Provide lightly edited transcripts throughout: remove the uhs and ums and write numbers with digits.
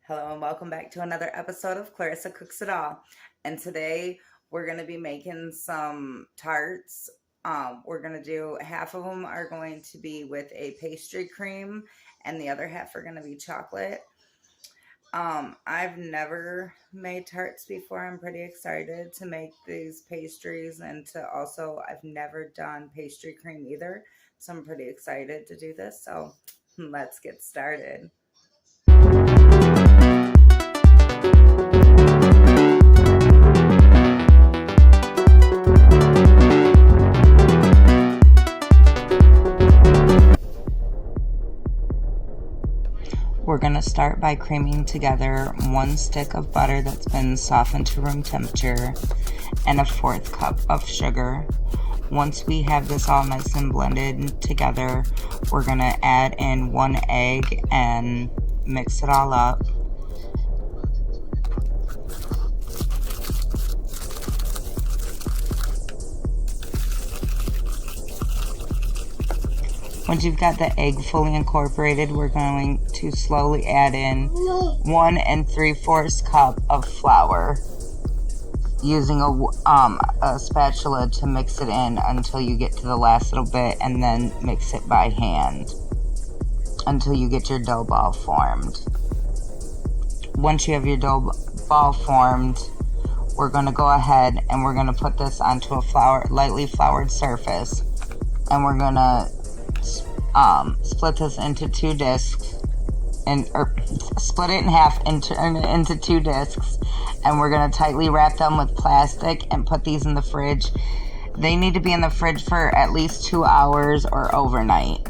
Hello and welcome back to another episode of Clarissa Cooks It All. And today we're going to be making some tarts. We're going to do half of them are going to be with a pastry cream and the other half are going to be chocolate. I've never made tarts before. I'm pretty excited to make these pastries and I've never done pastry cream either. So I'm pretty excited to do this. So let's get started. We're going to start by creaming together 1 stick of butter that's been softened to room temperature and a 1/4 cup of sugar. Once we have this all nice and blended together, we're going to add in 1 egg and mix it all up. Once you've got the egg fully incorporated, we're going to slowly add in 1 3/4 cup of flour, using a spatula to mix it in until you get to the last little bit, and then mix it by hand until you get your dough ball formed. Once you have your dough ball formed, we're going to go ahead and we're going to put this onto a lightly floured surface, and we're going to split this into 2 discs, or split it in half and turn it into 2 discs, and we're going to tightly wrap them with plastic and put these in the fridge. They need to be in the fridge for at least 2 hours or overnight.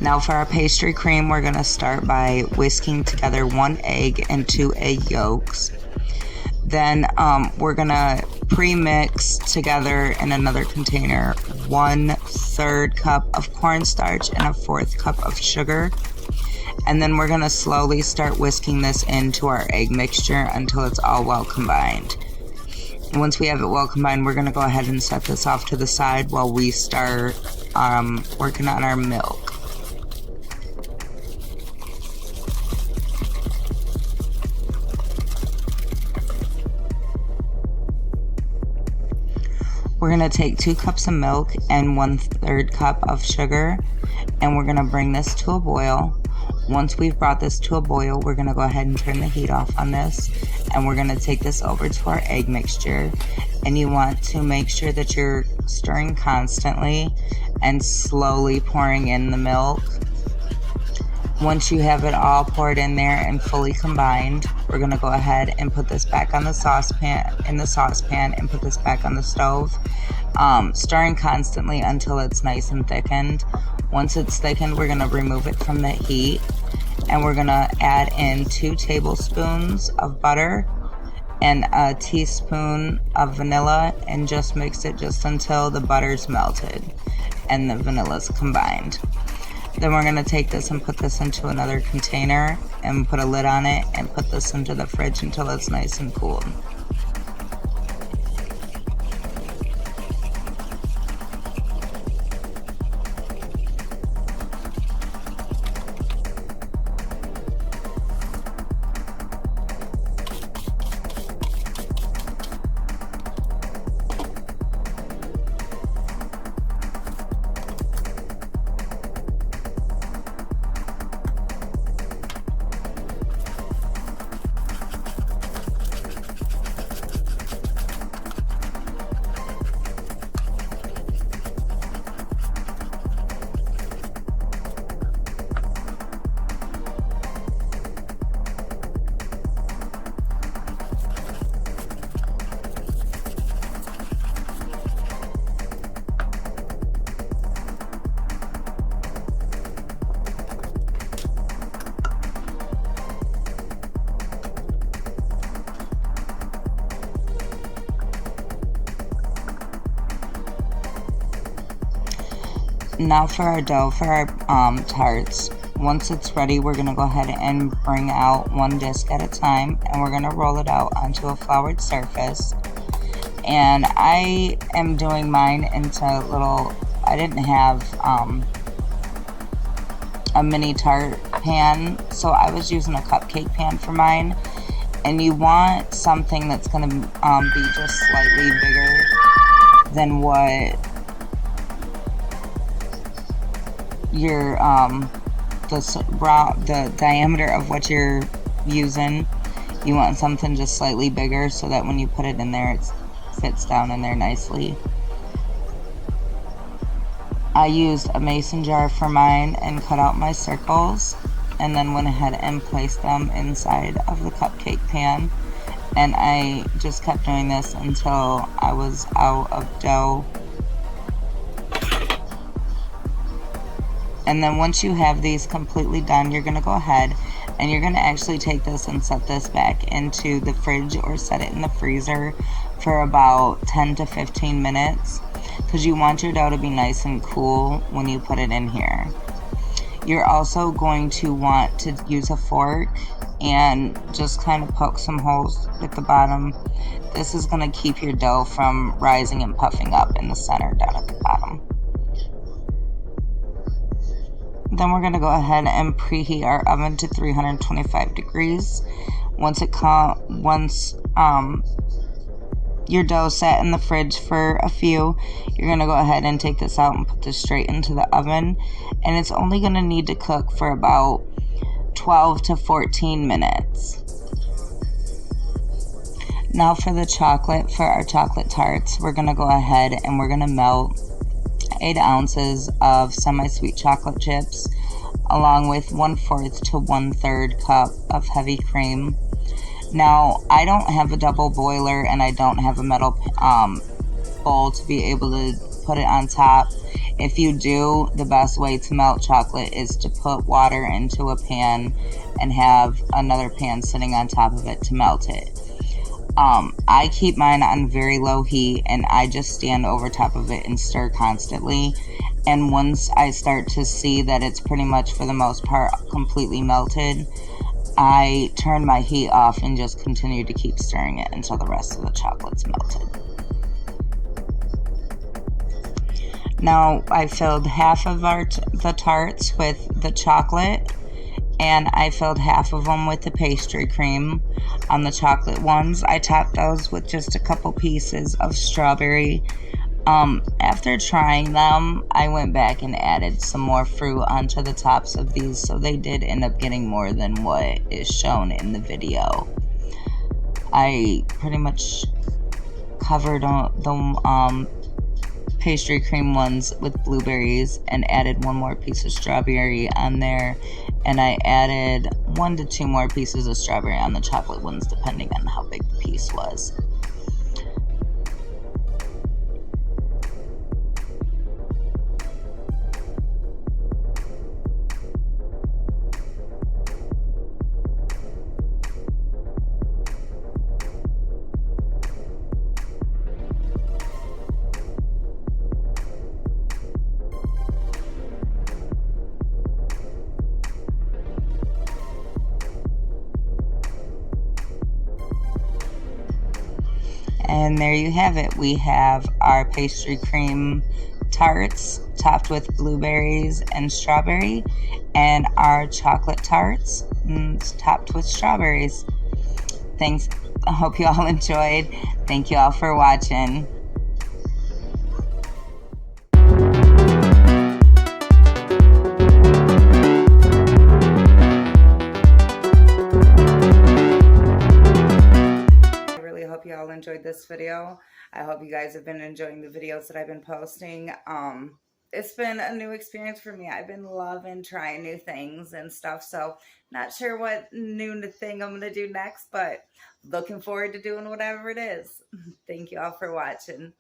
Now for our pastry cream, we're going to start by whisking together 1 egg and 2 egg yolks. Then we're going to pre-mix together in another container 1/3 cup of cornstarch and a 1/4 cup of sugar. And then we're going to slowly start whisking this into our egg mixture until it's all well combined. Once we have it well combined, we're going to go ahead and set this off to the side while we start working on our milk. We're going to take 2 cups of milk and 1/3 cup of sugar, and we're going to bring this to a boil. Once we've brought this to a boil, we're going to go ahead and turn the heat off on this, and we're going to take this over to our egg mixture. And you want to make sure that you're stirring constantly and slowly pouring in the milk. Once you have it all poured in there and fully combined, we're going to go ahead and put this back on the saucepan, and put this back on the stove, stirring constantly until it's nice and thickened. Once it's thickened, we're going to remove it from the heat, and we're going to add in 2 tablespoons of butter and a teaspoon of vanilla, and just mix it just until the butter's melted and the vanilla's combined. Then we're going to take this and put this into another container and put a lid on it and put this into the fridge until it's nice and cool. Now for our dough for our tarts. Once it's ready, we're going to go ahead and bring out one disc at a time, and we're going to roll it out onto a floured surface. And I am doing mine into little, I didn't have a mini tart pan, so I was using a cupcake pan for mine. And you want something that's going to be just slightly bigger than what your the diameter of what you're using. You want something just slightly bigger so that when you put it in there, it fits down in there nicely. I used a mason jar for mine and cut out my circles, and then went ahead and placed them inside of the cupcake pan. And I just kept doing this until I was out of dough. And then once you have these completely done, you're going to go ahead and you're going to actually take this and set this back into the fridge or set it in the freezer for about 10 to 15 minutes, because you want your dough to be nice and cool when you put it in here. You're also going to want to use a fork and just kind of poke some holes at the bottom. This is going to keep your dough from rising and puffing up in the center down at the bottom. Then we're going to go ahead and preheat our oven to 325 degrees. Once your dough sat in the fridge for a few, you're going to go ahead and take this out and put this straight into the oven. And it's only going to need to cook for about 12 to 14 minutes. Now for the chocolate, for our chocolate tarts, we're going to go ahead and we're going to melt 8 ounces of semi-sweet chocolate chips, along with 1/4 to 1/3 cup of heavy cream. Now, I don't have a double boiler and I don't have a metal bowl to be able to put it on top. If you do, the best way to melt chocolate is to put water into a pan and have another pan sitting on top of it to melt it. I keep mine on very low heat and I just stand over top of it and stir constantly. And once I start to see that it's pretty much for the most part completely melted, I turn my heat off and just continue to keep stirring it until the rest of the chocolate's melted. Now I filled half of the tarts with the chocolate, and I filled half of them with the pastry cream. On the chocolate ones, I topped those with just a couple pieces of strawberry. After trying them, I went back and added some more fruit onto the tops of these, so they did end up getting more than what is shown in the video. I pretty much covered the pastry cream ones with blueberries and added one more piece of strawberry on there, and I added 1 to 2 more pieces of strawberry on the chocolate ones depending on how big the piece was. And there you have it. We have our pastry cream tarts topped with blueberries and strawberry, and our chocolate tarts topped with strawberries. Thanks. I hope you all enjoyed. Thank you all for watching. Hope you all enjoyed this video. I hope you guys have been enjoying the videos that I've been posting. It's been a new experience for me. I've been loving trying new things and stuff, so not sure what new thing I'm going to do next, but looking forward to doing whatever it is. Thank you all for watching.